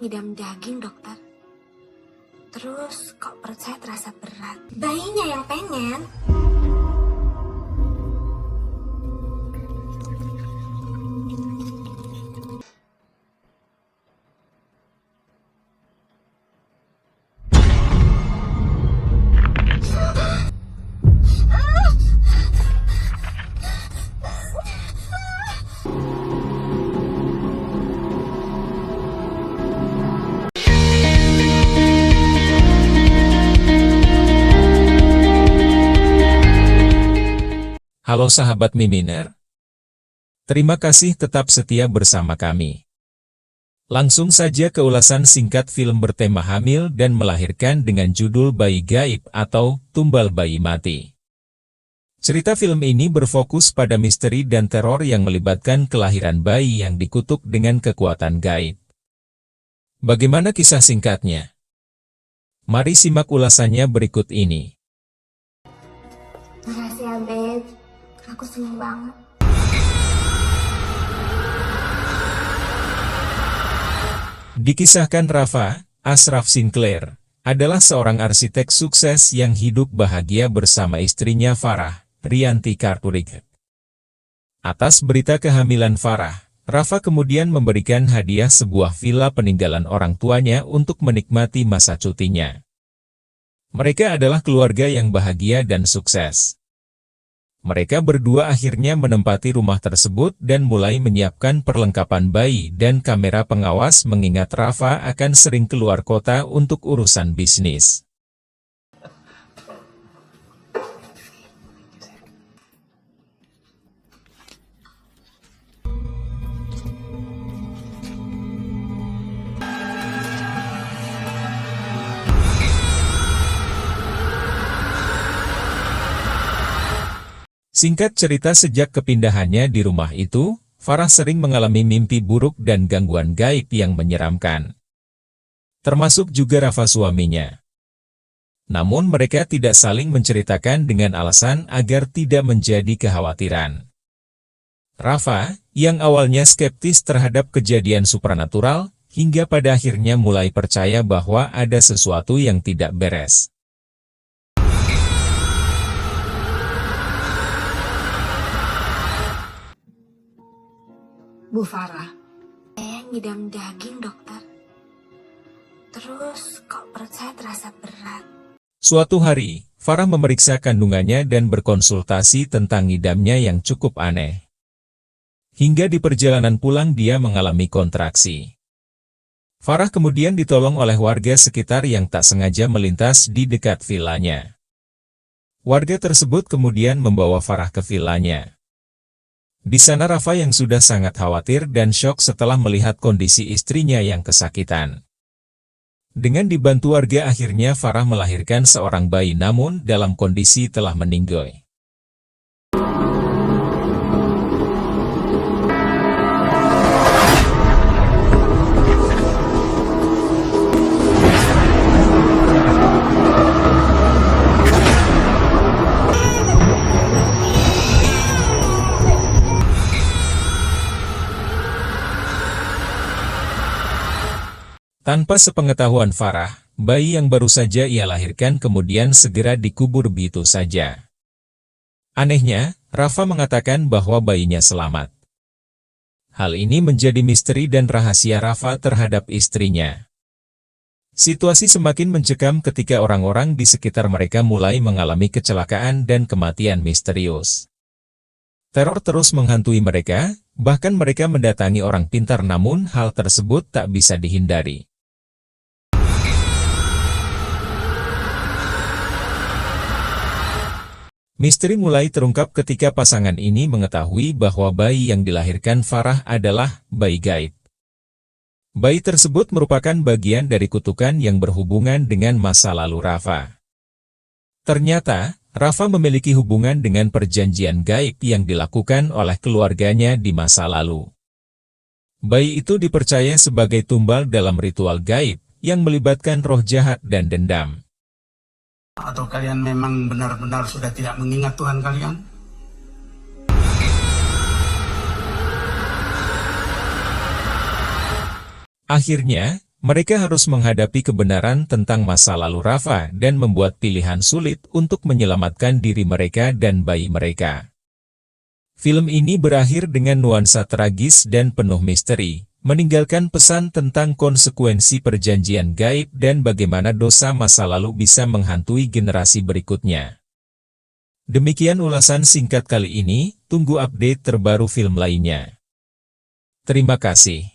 ngidam daging, dokter. Terus kok perut saya terasa berat. Bayinya yang pengen. Halo sahabat Miminer. Terima kasih tetap setia bersama kami. Langsung saja ke ulasan singkat film bertema hamil dan melahirkan dengan judul Bayi Gaib atau Tumbal Bayi Mati. Cerita film ini berfokus pada misteri dan teror yang melibatkan kelahiran bayi yang dikutuk dengan kekuatan gaib. Bagaimana kisah singkatnya? Mari simak ulasannya berikut ini. Makasih ya, Beb. Aku seneng banget. Dikisahkan Rafa, Ashraf Sinclair, adalah seorang arsitek sukses yang hidup bahagia bersama istrinya Farah, Rianti Karturik. Atas berita kehamilan Farah, Rafa kemudian memberikan hadiah sebuah villa peninggalan orang tuanya untuk menikmati masa cutinya. Mereka adalah keluarga yang bahagia dan sukses. Mereka berdua akhirnya menempati rumah tersebut dan mulai menyiapkan perlengkapan bayi dan kamera pengawas mengingat Rafa akan sering keluar kota untuk urusan bisnis. Singkat cerita, sejak kepindahannya di rumah itu, Farah sering mengalami mimpi buruk dan gangguan gaib yang menyeramkan. Termasuk juga Rafa suaminya. Namun mereka tidak saling menceritakan dengan alasan agar tidak menjadi kekhawatiran. Rafa, yang awalnya skeptis terhadap kejadian supranatural, hingga pada akhirnya mulai percaya bahwa ada sesuatu yang tidak beres. Bu Farah, saya ngidam daging, dokter. Terus kok perut saya terasa berat. Suatu hari, Farah memeriksa kandungannya dan berkonsultasi tentang ngidamnya yang cukup aneh. Hingga di perjalanan pulang dia mengalami kontraksi. Farah kemudian ditolong oleh warga sekitar yang tak sengaja melintas di dekat villanya. Warga tersebut kemudian membawa Farah ke villanya. Di sana Rafa yang sudah sangat khawatir dan syok setelah melihat kondisi istrinya yang kesakitan. Dengan dibantu warga akhirnya Farah melahirkan seorang bayi namun dalam kondisi telah meninggal. Tanpa sepengetahuan Farah, bayi yang baru saja ia lahirkan kemudian segera dikubur begitu saja. Anehnya, Rafa mengatakan bahwa bayinya selamat. Hal ini menjadi misteri dan rahasia Rafa terhadap istrinya. Situasi semakin mencekam ketika orang-orang di sekitar mereka mulai mengalami kecelakaan dan kematian misterius. Teror terus menghantui mereka, bahkan mereka mendatangi orang pintar namun hal tersebut tak bisa dihindari. Misteri mulai terungkap ketika pasangan ini mengetahui bahwa bayi yang dilahirkan Farah adalah bayi gaib. Bayi tersebut merupakan bagian dari kutukan yang berhubungan dengan masa lalu Rafa. Ternyata, Rafa memiliki hubungan dengan perjanjian gaib yang dilakukan oleh keluarganya di masa lalu. Bayi itu dipercaya sebagai tumbal dalam ritual gaib yang melibatkan roh jahat dan dendam. Atau kalian memang benar-benar sudah tidak mengingat Tuhan kalian? Akhirnya, Mereka harus menghadapi kebenaran tentang masa lalu Rafa dan membuat pilihan sulit untuk menyelamatkan diri mereka dan bayi mereka. Film ini berakhir dengan nuansa tragis dan penuh misteri, meninggalkan pesan tentang konsekuensi perjanjian gaib dan bagaimana dosa masa lalu bisa menghantui generasi berikutnya. Demikian ulasan singkat kali ini, tunggu update terbaru film lainnya. Terima kasih.